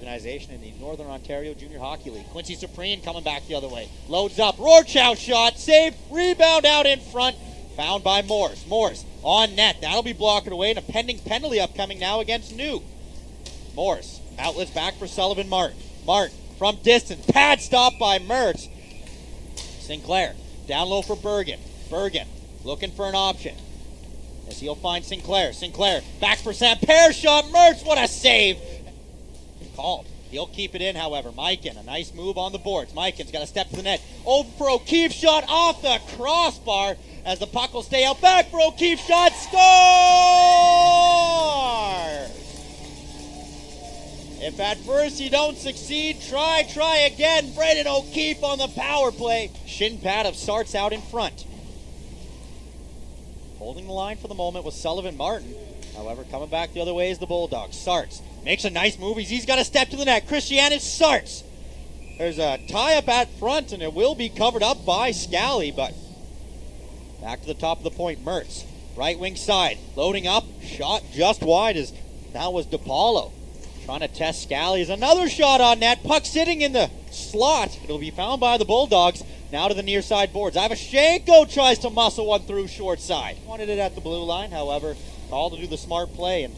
organization in the Northern Ontario Junior Hockey League. Quincy Supreme coming back the other way. Loads up. Rorschach shot. Save. Rebound out in front. Found by Morris. Morris on net. That'll be blocked away. And a pending penalty upcoming now against New. Morris. Outlets back for Sullivan Martin. Martin from distance. Pad stop by Mertz. Sinclair. Down low for Bergen. Bergen looking for an option. As he'll find Sinclair. Sinclair back for Sam. Pair shot. Mertz. What a save. Called. He'll keep it in, however. Mikan, a nice move on the boards. Mikan's got to step to the net. Over for O'Keefe. Shot off the crossbar as the puck will stay out. Back for O'Keefe. Shot. Score! If at first you don't succeed, try again. Braeden O'Keefe on the power play. Shin pad of Sart's out in front. Holding the line for the moment was Sullivan Martin. However, coming back the other way is the Bulldogs. Sart's makes a nice move. He's got to step to the net. Christianis Sart's. There's a tie-up at front, and it will be covered up by Scally, but back to the top of the point, Mertz. Right wing side, loading up. Shot just wide as that was DePaulo. Trying to test Scally. Is another shot on net. Puck sitting in the slot. It'll be found by the Bulldogs. Now to the near side boards. Ivashchenko tries to muscle one through short side. Wanted it at the blue line, however, Called to do the smart play and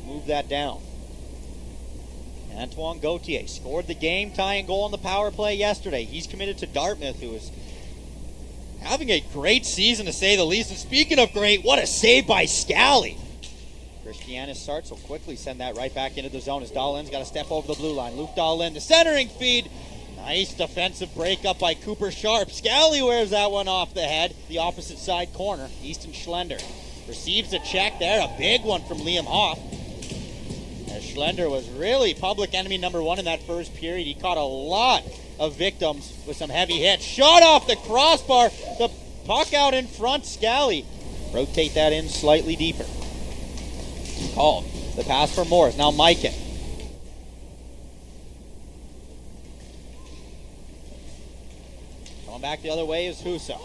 move that down. Antoine Gauthier scored the game-tying goal on the power play yesterday. He's committed to Dartmouth, who is having a great season to say the least. And speaking of great, what a save by Scally. Christianis Sartz will quickly send that right back into the zone as Dahlen's got to step over the blue line. Luke Dahlen, the centering feed. Nice defensive breakup by Cooper Sharp. Scally wears that one off the head. The opposite side corner, Easton Schlender receives a check there. A big one from Liam Hoff. As Schlender was really public enemy number one in that first period. He caught a lot of victims with some heavy hits. Shot off the crossbar. The puck out in front. Scally rotate that in slightly deeper. Called. The pass for Morris. Now Mikan. Going back the other way is Hussa.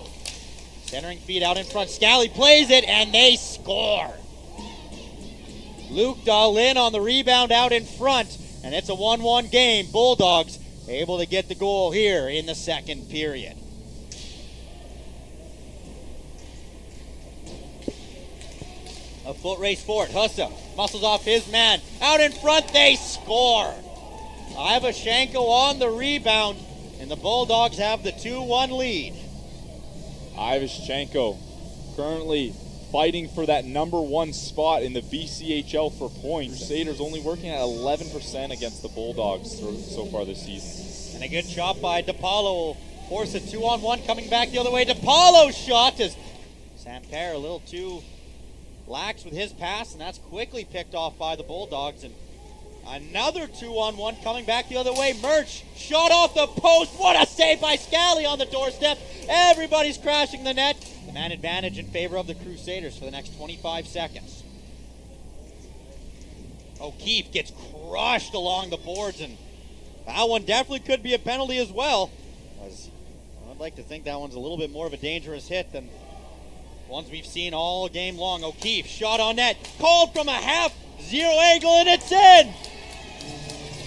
Centering feed out in front. Scally plays it and they score. Luke Dahlen on the rebound out in front, and it's a 1-1 game. Bulldogs able to get the goal here in the second period. A foot race for it. Hussa muscles off his man. Out in front, they score. Ivashchenko on the rebound, and the Bulldogs have the 2-1 lead. Ivashchenko currently fighting for that number one spot in the VCHL for points. Crusaders only working at 11% against the Bulldogs so far this season. And a good shot by DePaulo will force a 2-on-1 coming back the other way. DePaulo's shot is Sam Kerr a little too lax with his pass, and that's quickly picked off by the Bulldogs. And another 2-on-1 coming back the other way. Merch shot off the post. What a save by Scally on the doorstep. Everybody's crashing the net. The man advantage in favor of the Crusaders for the next 25 seconds. O'Keefe gets crushed along the boards, and that one definitely could be a penalty as well. I'd like to think that one's a little bit more of a dangerous hit than ones we've seen all game long. O'Keefe shot on net, called from a half-zero angle, and it's in!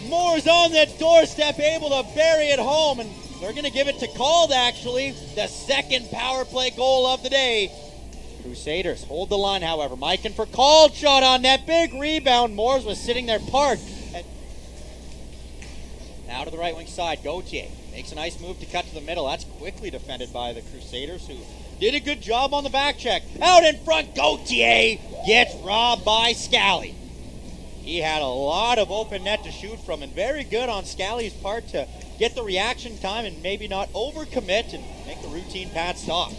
Moore's on the doorstep, able to bury it home, and they're going to give it to Kald, actually. The second power play goal of the day. Crusaders hold the line, however. Mikan for Kald, shot on net. Big rebound. Moores was sitting there parked. Now to the right wing side. Gauthier makes a nice move to cut to the middle. That's quickly defended by the Crusaders, who did a good job on the back check. Out in front, Gauthier gets robbed by Scally. He had a lot of open net to shoot from, and very good on Scally's part to get the reaction time and maybe not overcommit and make the routine pad stop.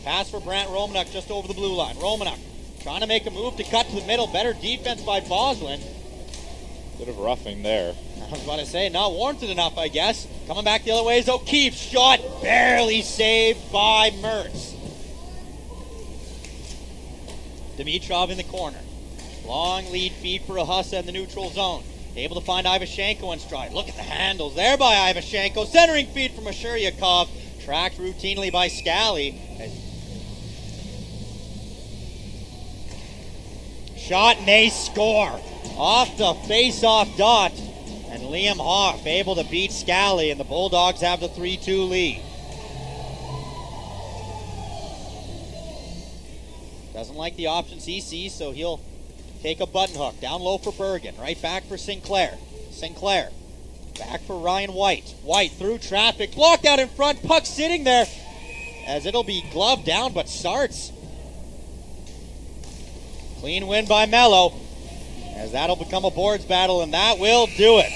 Pass for Brant Romanuk just over the blue line. Romanuk trying to make a move to cut to the middle. Better defense by Boslin. Bit of roughing there. I was about to say, not warranted enough, I guess. Coming back the other way is O'Keefe. Shot barely saved by Mertz. Dimitrov in the corner. Long lead feed for a Hussa in the neutral zone. Able to find Ivashchenko in stride. Look at the handles there by Ivashchenko. Centering feed from Ashuryakov. Tracked routinely by Scally. shot and they score. Off the face-off dot. And Liam Hoff able to beat Scally, and the Bulldogs have the 3-2 lead. Doesn't like the options he sees, so he'll take a button hook. Down low for Bergen. Right back for Sinclair. Sinclair. Back for Ryan White. White through traffic. Blocked out in front. Puck sitting there as it'll be gloved down, but starts. Clean win by Mello, as that'll become a boards battle, and that will do it.